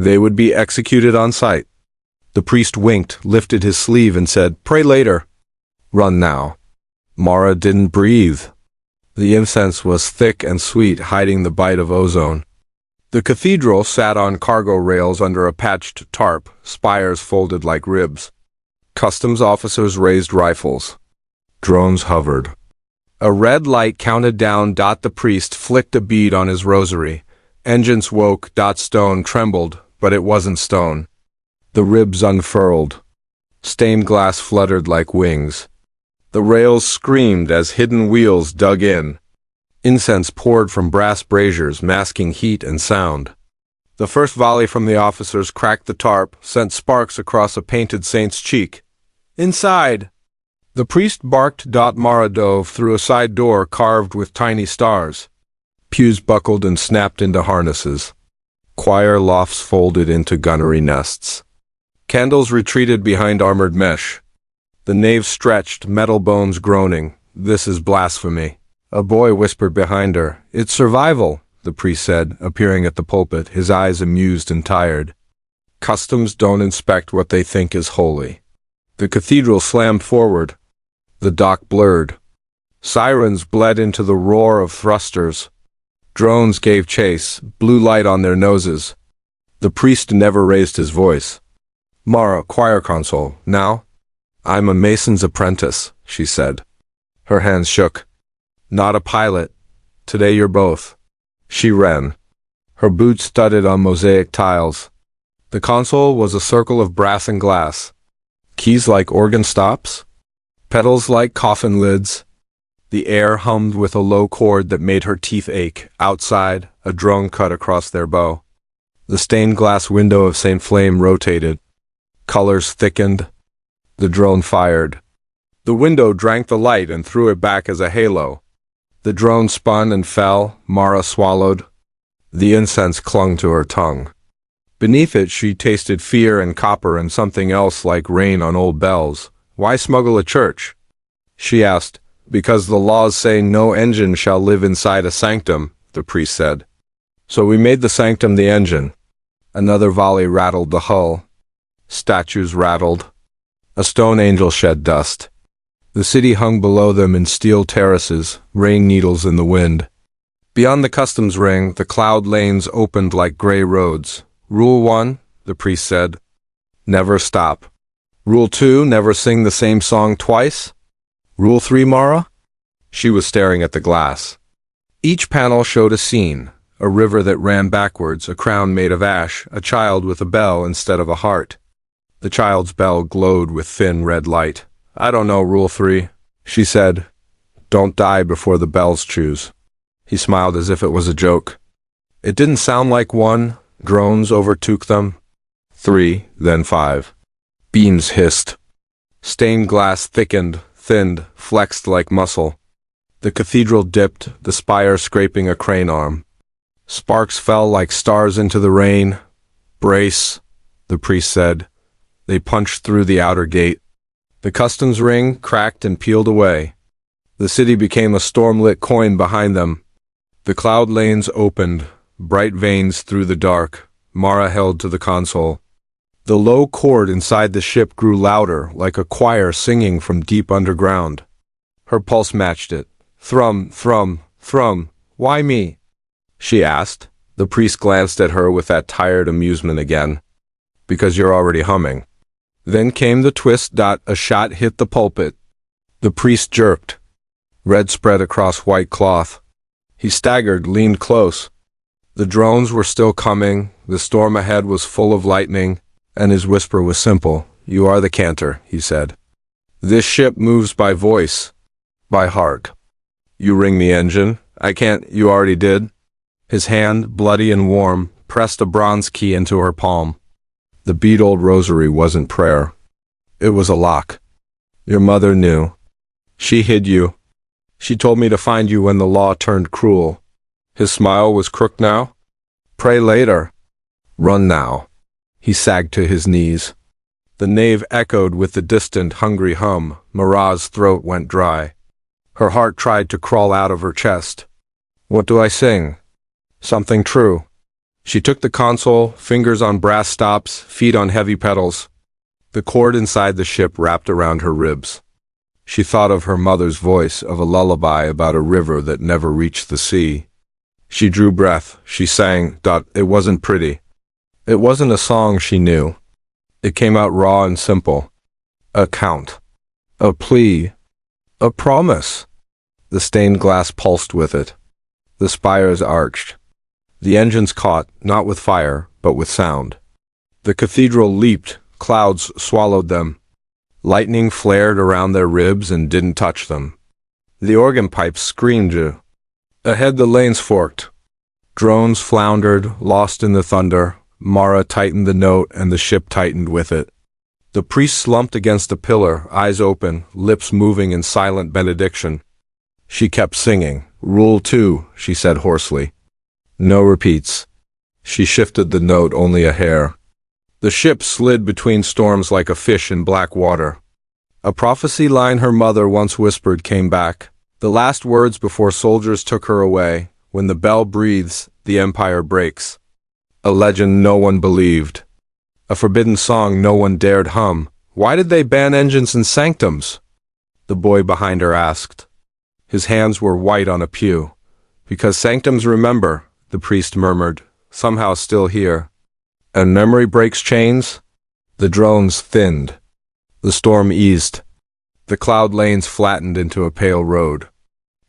They would be executed on sight. The priest winked, lifted his sleeve, and said, "Pray later. Run now." Mara didn't breathe. The incense was thick and sweet, hiding the bite of ozone. The cathedral sat on cargo rails under a patched tarp, spires folded like ribs. Customs officers raised rifles. Drones hovered. A red light counted down. The priest flicked a bead on his rosary. Engines woke. Stone trembled, but it wasn't stone. The ribs unfurled. Stained glass fluttered like wings. The rails screamed as hidden wheels dug in. Incense poured from brass braziers, masking heat and sound. The first volley from the officers cracked the tarp, sent sparks across a painted saint's cheek. "Inside!" The priest barked. Mara dove through a side door carved with tiny stars. Pews buckled and snapped into harnesses. Choir lofts folded into gunnery nests. Candles retreated behind armored mesh. The nave stretched, metal bones groaning. "This is blasphemy." A boy whispered behind her. "It's survival," the priest said, appearing at the pulpit, his eyes amused and tired. Customs don't inspect what they think is holy. The cathedral slammed forward. The dock blurred. Sirens bled into the roar of thrusters. Drones gave chase, blue light on their noses. The priest never raised his voice. "Mara, choir console, now?" "I'm a mason's apprentice," she said. Her hands shook. "Not a pilot. Today you're both." She ran. Her boots studded on mosaic tiles. The console was a circle of brass and glass. Keys like organ stops. Pedals like coffin lids. The air hummed with a low chord that made her teeth ache. Outside, a drone cut across their bow. The stained glass window of St. Flame rotated. Colors thickened. The drone fired. The window drank the light and threw it back as a halo. The drone spun and fell. Mara swallowed. The incense clung to her tongue. Beneath it she tasted fear and copper and something else like rain on old bells. "Why smuggle a church?" she asked. "Because the laws say no engine shall live inside a sanctum," the priest said. "So we made the sanctum the engine." Another volley rattled the hull. Statues rattled. A stone angel shed dust. The city hung below them in steel terraces, rain needles in the wind. Beyond the customs ring, the cloud lanes opened like gray roads. "Rule 1, the priest said, never stop. Rule 2, never sing the same song twice. Rule 3, Mara?" She was staring at the glass. Each panel showed a scene, a river that ran backwards, a crown made of ash, a child with a bell instead of a heart. The child's bell glowed with thin red light. "I don't know, Rule 3, she said. "Don't die before the bells choose." He smiled as if it was a joke. It didn't sound like 1. Drones overtook them. 3, then 5. Beams hissed. Stained glass thickened, thinned, flexed like muscle. The cathedral dipped, the spire scraping a crane arm. Sparks fell like stars into the rain. "Brace," the priest said. They punched through the outer gate. The customs ring cracked and peeled away. The city became a storm-lit coin behind them. The cloud lanes opened, bright veins through the dark. Mara held to the console. The low chord inside the ship grew louder, like a choir singing from deep underground. Her pulse matched it. "Thrum, thrum, thrum. Why me?" she asked. The priest glanced at her with that tired amusement again. "Because you're already humming." Then came the twist. A shot hit the pulpit. The priest jerked. Red spread across white cloth. He staggered, leaned close. The drones were still coming. The storm ahead was full of lightning, and his whisper was simple. "You are the cantor," he said. "This ship moves by voice, by heart. You ring the engine." "I can't." "You already did." His hand, bloody and warm, pressed a bronze key into her palm. The bead-old rosary wasn't prayer. It was a lock. "Your mother knew. She hid you. She told me to find you when the law turned cruel." His smile was crooked now. "Pray later. Run now." He sagged to his knees. The nave echoed with the distant, hungry hum. Mara's throat went dry. Her heart tried to crawl out of her chest. "What do I sing?" "Something true." She took the console, fingers on brass stops, feet on heavy pedals. The cord inside the ship wrapped around her ribs. She thought of her mother's voice, of a lullaby about a river that never reached the sea. She drew breath. She sang. It wasn't pretty. It wasn't a song she knew. It came out raw and simple. A count. A plea. A promise. The stained glass pulsed with it. The spires arched. The engines caught, not with fire, but with sound. The cathedral leaped. Clouds swallowed them. Lightning flared around their ribs and didn't touch them. The organ pipes screamed. Ahead the lanes forked. Drones floundered, lost in the thunder. Mara tightened the note and the ship tightened with it. The priest slumped against a pillar, eyes open, lips moving in silent benediction. She kept singing. Rule 2, she said hoarsely. No repeats. She shifted the note only a hair. The ship slid between storms like a fish in black water. A prophecy line her mother once whispered came back. The last words before soldiers took her away. When the bell breathes, the empire breaks. A legend no one believed. A forbidden song no one dared hum. Why did they ban engines and sanctums? The boy behind her asked. His hands were white on a pew. Because sanctums remember, the priest murmured, somehow still here. And memory breaks chains? The drones thinned. The storm eased. The cloud lanes flattened into a pale road.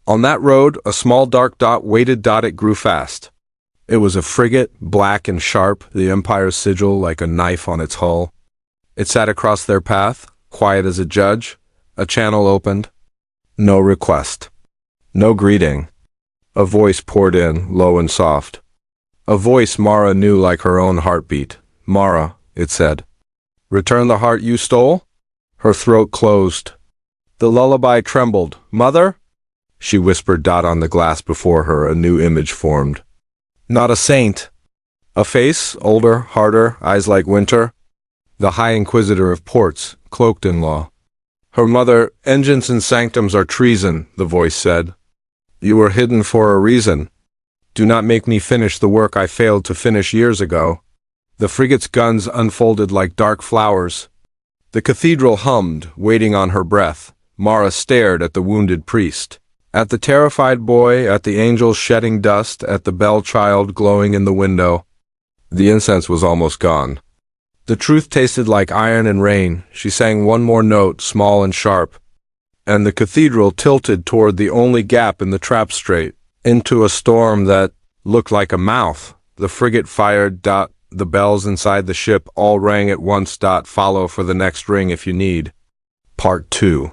On that road, a small dark dot waited. It grew fast. It was a frigate, black and sharp, the Empire's sigil like a knife on its hull. It sat across their path, quiet as a judge. A channel opened. No request. No greeting. A voice poured in, low and soft. A voice Mara knew like her own heartbeat. Mara, it said. Return the heart you stole? Her throat closed. The lullaby trembled. Mother? She whispered. On the glass before her, a new image formed. Not a saint. A face, older, harder, eyes like winter. The High Inquisitor of Ports, cloaked in law. Her mother, engines and sanctums are treason, the voice said. You were hidden for a reason. Do not make me finish the work I failed to finish years ago. The frigate's guns unfolded like dark flowers. The cathedral hummed, waiting on her breath. Mara stared at the wounded priest. At the terrified boy, at the angels shedding dust, at the bell child glowing in the window. The incense was almost gone. The truth tasted like iron and rain. She sang one more note, small and sharp. And the cathedral tilted toward the only gap in the trap strait, into a storm that looked like a mouth. The frigate fired. The bells inside the ship all rang at once. Follow for the next ring if you need. Part 2.